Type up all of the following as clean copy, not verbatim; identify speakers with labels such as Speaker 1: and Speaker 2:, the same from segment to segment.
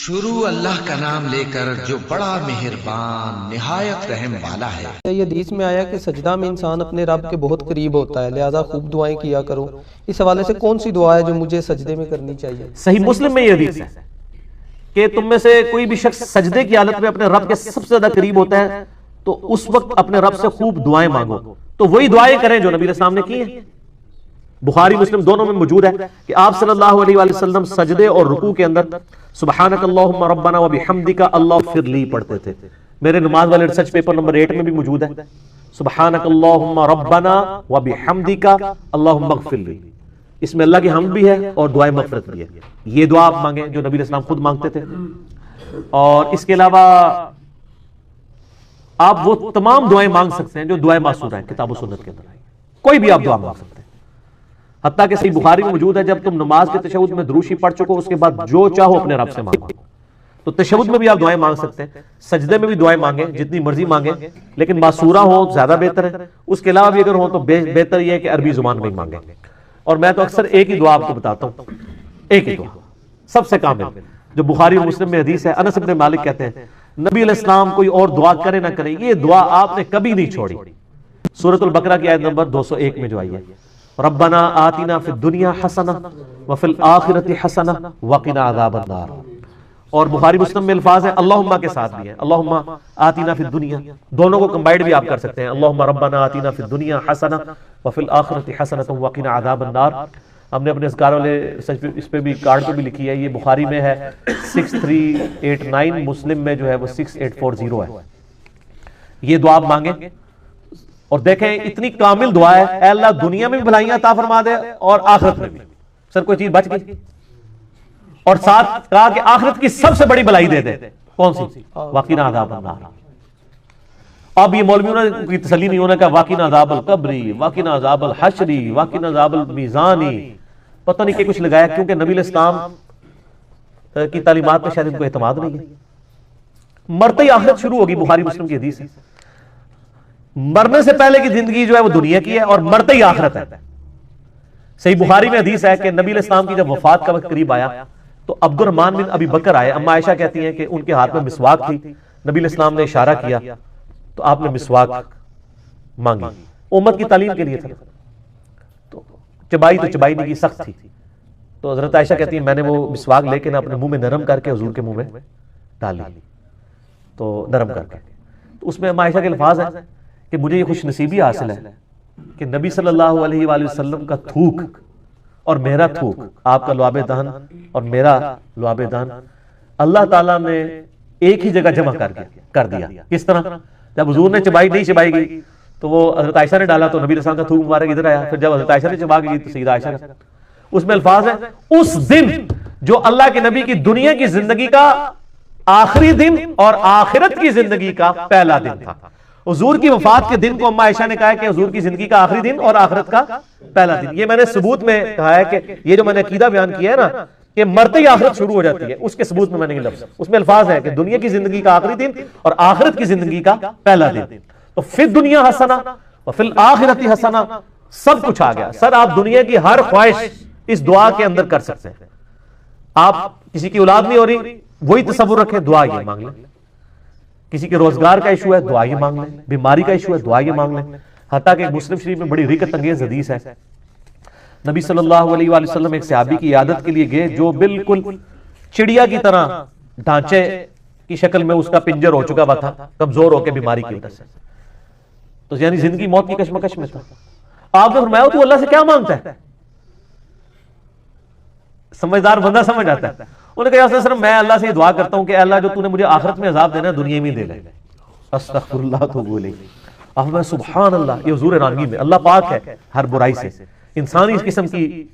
Speaker 1: شروع اللہ کا نام لے کر جو بڑا مہربان نہایت رحم والا ہے۔
Speaker 2: یہ حدیث میں آیا کہ سجدہ میں انسان اپنے رب کے بہت قریب ہوتا ہے، لہذا خوب دعائیں کیا کرو۔ اس حوالے سے کون سی دعا ہے جو مجھے سجدے میں کرنی چاہیے؟
Speaker 3: صحیح مسلم میں یہ حدیث ہے کہ تم میں سے کوئی بھی شخص سجدے کی حالت میں اپنے رب کے سب سے زیادہ قریب ہوتا ہے تو اس وقت اپنے رب سے خوب دعائیں مانگو، تو وہی دعائیں کریں جو نبی علیہ السلام نے کی ہیں۔ بخاری مسلم دونوں میں موجود ہے کہ آپ صلی اللہ علیہ وآلہ وسلم سجدے اور رکوع کے اندر سبحانک اللہم ربنا وبحمدک اللہ اغفر لی پڑھتے تھے۔ میرے نماز والے ریسرچ پیپر نمبر 8 میں بھی موجود ہے، سبحانک اللہم ربنا وبحمدک اللہم اغفر لی۔ اس میں اللہ کی حمد بھی ہے اور دعائیں مغفرت بھی ہے۔ یہ دعا آپ مانگیں جو نبی علیہ السلام خود مانگتے تھے، اور اس کے علاوہ آپ وہ تمام دعائیں مانگ سکتے ہیں جو دعائیں معصورہ ہیں کتاب و سنت کے اندر آئی، کوئی بھی آپ دعا مانگ سکتے ہیں۔ حتیٰ کہ صحیح بخاری میں موجود ہے جب تم نماز کے تشہد میں دروشی پڑھ چکو اس کے بعد جو چاہو اپنے رب سے مانگو، تو تشہد میں بھی آپ دعائیں مانگ سکتے ہیں، سجدے میں بھی دعائیں مانگیں جتنی مرضی مانگیں، لیکن معصورہ ہو زیادہ بہتر ہے۔ اس کے علاوہ بھی اگر ہو تو بہتر یہ ہے کہ عربی زبان میں ہی مانگیں۔ اور میں تو اکثر ایک ہی دعا آپ کو بتاتا ہوں، ایک ہی دعا سب سے کامل جو بخاری اور مسلم میں حدیث ہے۔ انس بن مالک کہتے ہیں نبی علیہ السلام کوئی اور دعا کرے نہ کرے یہ دعا آپ نے کبھی نہیں چھوڑی۔ سورۃ البقرہ کی آیت نمبر 201 میں جو آئی ہے، ربنا آتنا فی الدنیا حسنہ وفی الآخرۃ حسنہ وقنا عذاب النار، اور بخاری مسلم میں الفاظ ہیں اللہم کے ساتھ بھی ہے، اللہم آتنا فی الدنیا، دونوں کو کمبائنڈ بھی آپ کر سکتے ہیں، اللہم ربنا آتنا فی الدنیا حسنہ وفی الآخرۃ حسنہ وقنا عذاب النار۔ ہم نے اپنے اذکار والے اس پہ بھی کارڈ پہ بھی لکھی ہے، یہ بخاری میں ہے 6389، مسلم میں جو ہے وہ 6840 ہے۔ یہ دعا آپ مانگیں اور دیکھیں اتنی کامل دعا ہے، اے اللہ دنیا میں بھی بھلائیاں عطا فرما دے اور آخرت میں بھی۔ سر کوئی چیز بچ گئی؟ اور ساتھ کہا کہ آخرت کی سب سے بڑی بھلائی دے دے، کون سی؟ وقنا عذاب النار۔ اب یہ مولویوں نے کوئی تسلی نہیں ہونا کہ وقنا عذاب القبری، وقنا عذاب الحشری، وقنا عذاب المیزانی، پتہ نہیں کہ کچھ لگایا، کیونکہ نبی علیہ السلام کی تعلیمات میں شاید ان کو اعتماد نہیں ہے۔ مرتے ہی آخرت شروع ہوگی، بخاری مسلم کی حدیث ہے، مرنے سے پہلے کی زندگی جو ہے وہ دنیا کی ہے اور مرتے ہی آخرت ہے۔ صحیح بخاری میں حدیث ہے کہ نبی علیہ السلام کی جب وفات کا وقت قریب آیا تو عبد الرحمن بن ابی بکر آئے۔ اما عائشہ کہتی ہیں کہ ان کے ہاتھ میں مسواک تھی، نبی علیہ السلام نے اشارہ کیا تو آپ نے مسواک مانگی، امت کی تعلیم کے لیے تھا، تو چبائی نہیں کی، سخت تھی، تو حضرت عائشہ کہتی ہیں میں نے وہ مسواک لے کے نہ اپنے منہ میں نرم کر کے حضور کے منہ میں ڈالی، تو نرم کر کے، تو اس میں اما عائشہ کے الفاظ ہیں کہ مجھے یہ خوش نصیبی حاصل ہے کہ نبی صلی اللہ علیہ وآلہ وسلم کا تھوک اور میرا تھوک، آپ کا لعاب دہن اور میرا لعاب دہن، اللہ تعالیٰ نے ایک ہی جگہ جمع کر دیا۔ کس طرح؟ جب حضور نے چبائی نہیں چبائی گئی تو وہ حضرت عائشہ نے ڈالا تو نبی علیہ السلام کا تھوک مبارک ادھر آیا، پھر جب حضرت عائشہ نے چبا گئی تو سیدہ عائشہ کا۔ اس میں الفاظ ہیں اس دن جو اللہ کے نبی کی دنیا کی زندگی کا آخری دن اور آخرت کی زندگی کا پہلا دن تھا۔ حضور کی وفات کے دن کو اما عائشہ نے کہا ہے کہ حضور کی زندگی کا آخری دن اور آخرت کا پہلا دن۔ یہ میں نے ثبوت میں کہا ہے کہ یہ جو میں نے عقیدہ بیان کیا ہے نا کہ مرتے ہی آخرت شروع ہو جاتی ہے، اس کے ثبوت میں نے یہ لفظ، اس میں الفاظ ہے کہ دنیا کی زندگی کا آخری دن اور آخرت کی زندگی کا پہلا دن۔ تو فی الدنیا حسنہ وفی الآخرۃ حسنہ، سب کچھ آ گیا۔ سر آپ دنیا کی ہر خواہش اس دعا کے اندر کر سکتے ہیں۔ آپ کسی کی اولاد نہیں ہو رہی، وہی تصور رکھیں، دعا یہ مانگ لیں۔ کسی کے روزگار کا ایشو ہے، دعا یہ مانگ لیں۔ بیماری کا ایشو ہے، دعا یہ مانگ لیں۔ حتیٰ کہ مسلم شریف میں بڑی رقت انگیز حدیث ہے، نبی صلی اللہ علیہ وآلہ وسلم ایک صحابی کی عیادت کے لیے گئے جو بالکل چڑیا کی طرح ڈھانچے کی شکل میں اس کا پنجر ہو چکا ہوا تھا، کمزور ہو کے بیماری کی وجہ سے، تو یعنی زندگی موت کی کشمکش میں تھا۔ آپ نے فرمایا تو اللہ سے کیا مانگتا ہے؟ سمجھدار بندہ سمجھ آتا ہے۔ انہوں نے کہا یا رسول اللہ میں اللہ سے یہ دعا کرتا ہوں کہ اللہ جو تو نے مجھے آخرت میں عذاب دینا ہے دنیا میں دے لے۔ استغفر اللہ تو بولے آپ میں سبحان اللہ، یہ حضور رانگی میں اللہ پاک ہے ہر برائی سے، انسان ہی اس قسم کی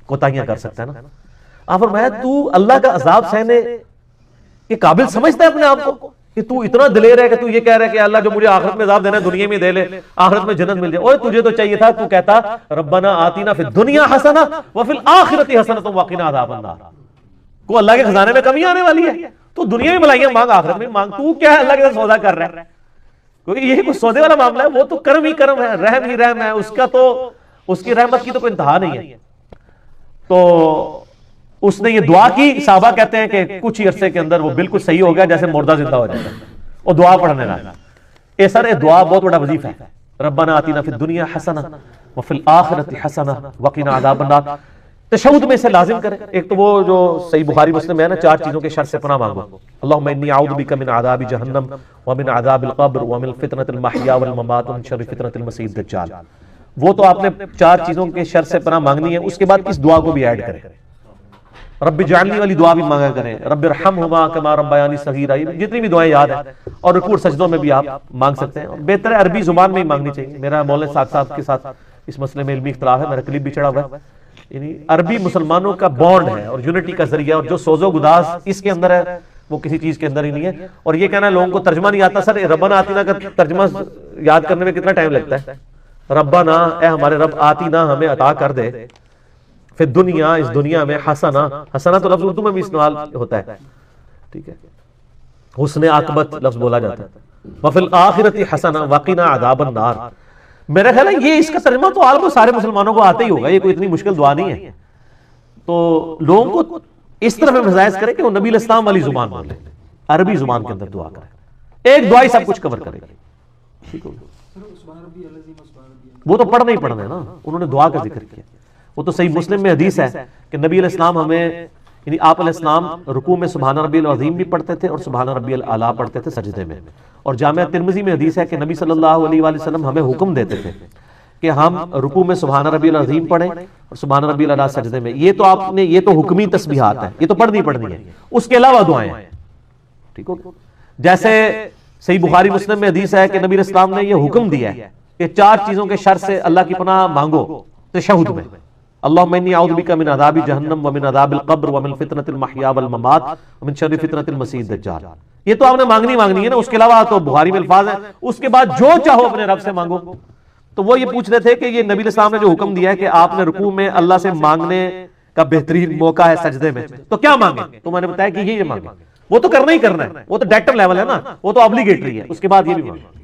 Speaker 3: کوتاہیاں کر سکتا ہے نا۔ آپ فرمایا تو اللہ کا عذاب سہنے کے قابل سمجھتا ہے اپنے آپ کو کہ تو اتنا دلیر ہے کہ تو یہ کہہ رہا ہے کہ اللہ جو مجھے آخرت میں عذاب دینا ہے دنیا میں دے لے، آخرت میں جنت مل جائے۔ اوہ تجھے تو چاہیے تھا تو کہتا ربنا آتینا فی الدنیا حسنہ وفی الآخرۃ حسنہ وقنا عذاب النار۔ کو اللہ کے خزانے میں کمی آنے والی ہے تو دنیا میں بھلائیاں مانگ، آخرت میں مانگ، تو کیا ہے اللہ کے ساتھ سودا کر رہا ہے؟ کیونکہ یہ کوئی سودے والا معاملہ ہے، وہ تو کرم ہی کرم ہے، رحم ہی رحم ہے، اس کا تو اس کی رحمت کی تو کوئی انتہا نہیں ہے۔ تو اس نے یہ دعا کی. صحابہ کہتے ہیں کہ کچھ ہی عرصے کے اندر وہ بالکل صحیح ہو گیا جیسے مردہ زندہ ہو جاتا ہے, اور دعا پڑھنے لگا. اے سر دعا بہت بڑا وظیفہ ہے. ربنا آتنا فی الدنیا حسنہ وفی الآخرۃ حسنہ وقنا عذاب النار. تشہد میں سے لازم کریں. ایک تو وہ جو صحیح بخاری مسلم ہے نا, 4 چیزوں کے شر سے پناہ مانگو. اللہم انی اعوذ بک من عذاب جہنم ومن عذاب القبر ومن فتنۃ المحیا والممات ومن شر فتنۃ المسیح الدجال. وہ تو آپ نے 4 چیزوں کے شر سے پناہ مانگنی ہے. اس کے بعد اس دعا کو بھی ایڈ کریں. رب اجعلنی والی دعا بھی مانگا کریں. رب ارحمہما کما ربیانی صغیرا. جتنی بھی دعائیں یاد ہیں, اور رکوع سجدوں میں بھی آپ مانگ سکتے ہیں. بہتر ہے عربی زبان میں ہی مانگنی چاہیے. میرا مولانا سعد صاحب کے ساتھ اس مسئلے میں علمی اختلاف ہے, میرا کلپ بھی چڑھا ہوا ہے. یعنی عربی مسلمانوں کا بانڈ ہے اور یونٹی کا ذریعہ, اور جو سوز و گداز اس کے اندر ہے وہ کسی چیز کے اندر ہی نہیں ہے. اور یہ کہنا ہے لوگوں کو ترجمہ نہیں آتا. سر ربنا آتینا کا ترجمہ یاد کرنے میں کتنا ٹائم لگتا ہے؟ ربنا, اے ہمارے رب, آتینا ہمیں عطا کر دے, پھر دنیا, اس دنیا میں, حسنہ, حسنہ تو لفظ اردو میں بھی استعمال ہوتا ہے, ٹھیک ہے, حسن عاقبت لفظ بولا جاتا ہے. وفی الآخرۃ حسنہ وقنا عذاب النار. میرا خیال ہے یہ اس کا ترجمہ تو آلموسٹ سارے مسلمانوں کو آتا ہی ہوگا, یہ کوئی اتنی مشکل دعا نہیں ہے. تو لوگوں کو اس طرح مزاحز کرے کہ وہ نبی علیہ السلام والی زبان بولے, عربی زبان کے اندر دعا کرے. ایک دعا ہی سب کچھ کور کرے گی, ٹھیک ہوگا. وہ تو پڑھنا ہی پڑھنا ہے نا, انہوں نے دعا کا ذکر کیا. وہ تو صحیح مسلم میں حدیث ہے کہ نبی علیہ السلام ہمیں, یعنی آپ علیہ السلام رکوع میں سبحان ربی العظیم بھی پڑھتے تھے اور سبحان ربی الاعلیٰ پڑھتے تھے سجدے میں. اور جامعہ ترمذی میں حدیث ہے کہ نبی صلی اللہ علیہ وآلہ وسلم ہمیں حکم دیتے تھے کہ ہم رکوع میں سبحان ربی العظیم پڑھیں اور سبحان ربی الاعلیٰ سجدے میں. یہ تو آپ نے, یہ تو حکمی تسبیحات ہیں, یہ تو پڑھنی ہے. اس کے علاوہ دعائیں ہیں, ٹھیک ہو. جیسے صحیح بخاری مسلم میں حدیث ہے کہ نبی علیہ السلام نے یہ حکم دیا ہے کہ 4 چیزوں کے شر سے اللہ کی پناہ مانگو تشہد میں. اللہم انی اعوذ بک من عذاب جہنم ومن عذاب القبر ومن فتنۃ المحیا والممات ومن شر فتنۃ المسیح الدجال. یہ تو آپ نے مانگنی ہے نا. اس کے علاوہ تو بخاری میں الفاظ ہیں, اس کے بعد جو چاہو اپنے رب سے مانگو. تو وہ یہ پوچھ رہے تھے کہ یہ نبی علیہ السلام نے جو حکم دیا ہے کہ آپ نے رکوع میں اللہ سے مانگنے کا بہترین موقع ہے سجدے میں, تو کیا مانگیں؟ تو میں نے بتایا کہ یہ مانگیں. وہ تو کرنا ہی کرنا ہے, وہ تو ڈائریکٹر لیول ہے نا, وہ تو obligatory ہے. اس کے بعد یہ بھی مانگیں.